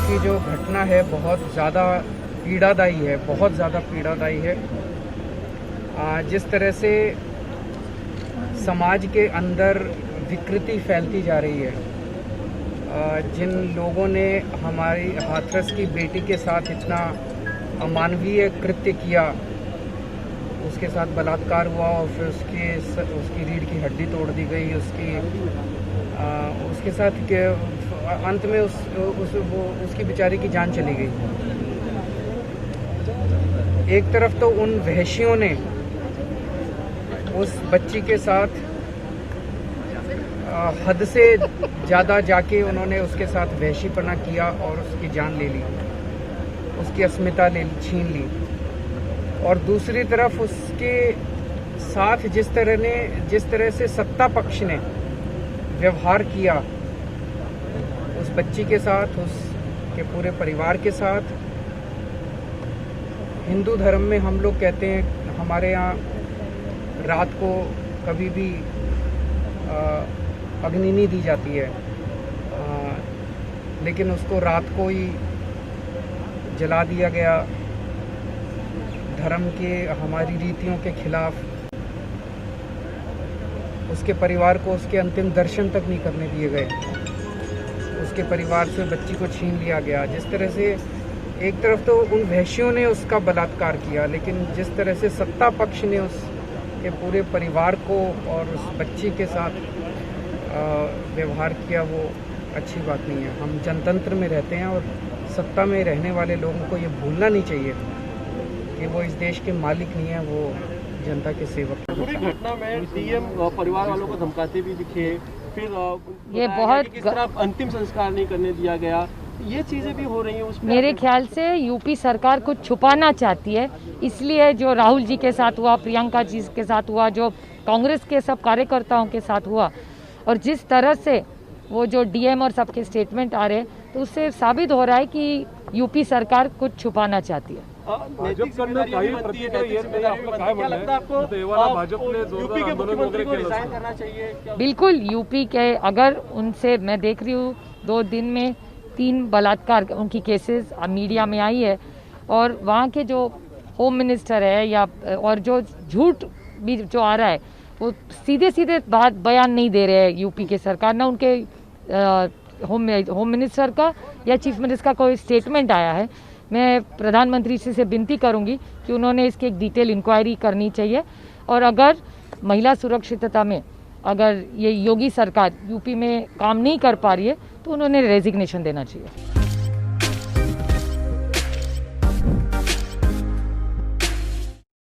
की जो घटना है बहुत ज़्यादा पीड़ादायी है, बहुत ज़्यादा पीड़ादायी है। जिस तरह से समाज के अंदर विकृति फैलती जा रही है, जिन लोगों ने हमारी हाथरस की बेटी के साथ इतना अमानवीय कृत्य किया, उसके साथ बलात्कार हुआ और फिर उसकी रीढ़ की हड्डी तोड़ दी गई, उसके साथ अंत में उसकी बेचारी की जान चली गई। एक तरफ तो उन वहशियों ने उस बच्ची के साथ हद से ज़्यादा जाके उन्होंने उसके साथ वहशीपना किया और उसकी जान ले ली, उसकी अस्मिता छीन ली। और दूसरी तरफ उसके साथ जिस तरह से सत्ता पक्ष ने व्यवहार किया उस बच्ची के साथ, उसके पूरे परिवार के साथ। हिंदू धर्म में हम लोग कहते हैं, हमारे यहाँ रात को कभी भी अग्नि नहीं दी जाती है, लेकिन उसको रात को ही जला दिया गया। धर्म के हमारी रीतियों के खिलाफ उसके परिवार को उसके अंतिम दर्शन तक नहीं करने दिए गए, उसके परिवार से बच्ची को छीन लिया गया। जिस तरह से एक तरफ तो उन वहशियों ने उसका बलात्कार किया, लेकिन जिस तरह से सत्ता पक्ष ने उसके पूरे परिवार को और उस बच्ची के साथ व्यवहार किया, वो अच्छी बात नहीं है। हम जनतंत्र में रहते हैं और सत्ता में रहने वाले लोगों को ये भूलना नहीं चाहिए कि वो इस देश के मालिक नहीं है, वो जनता के सेवक। पूरी घटना में डीएम परिवार वालों को धमकाते भी दिखे, फिर ये बहुत किस तरह अंतिम संस्कार नहीं करने दिया गया, ये चीजें भी हो रही हैं। उस मेरे ख्याल से यूपी सरकार कुछ छुपाना चाहती है, इसलिए जो राहुल जी के साथ हुआ, प्रियंका जी के साथ हुआ, जो कांग्रेस के सब कार्यकर्ताओं के साथ हुआ, और जिस तरह से वो जो डीएम और सबके स्टेटमेंट आ रहे हैं, तो उससे साबित हो रहा है कि यूपी सरकार कुछ छुपाना चाहती है। बिल्कुल, यूपी के अगर उनसे, मैं देख रही हूँ 2 दिन में 3 बलात्कार उनकी केसेस मीडिया में आई है, और वहाँ के जो होम मिनिस्टर है या और जो झूठ भी जो आ रहा है, वो सीधे बात बयान नहीं दे रहे हैं यूपी के सरकार, ना उनके होम मिनिस्टर का या चीफ मिनिस्टर का कोई स्टेटमेंट आया है। मैं प्रधानमंत्री से विनती करूंगी कि उन्होंने इसकी एक डिटेल इंक्वायरी करनी चाहिए, और अगर महिला सुरक्षितता में अगर ये योगी सरकार यूपी में काम नहीं कर पा रही है तो उन्होंने रेजिग्नेशन देना चाहिए।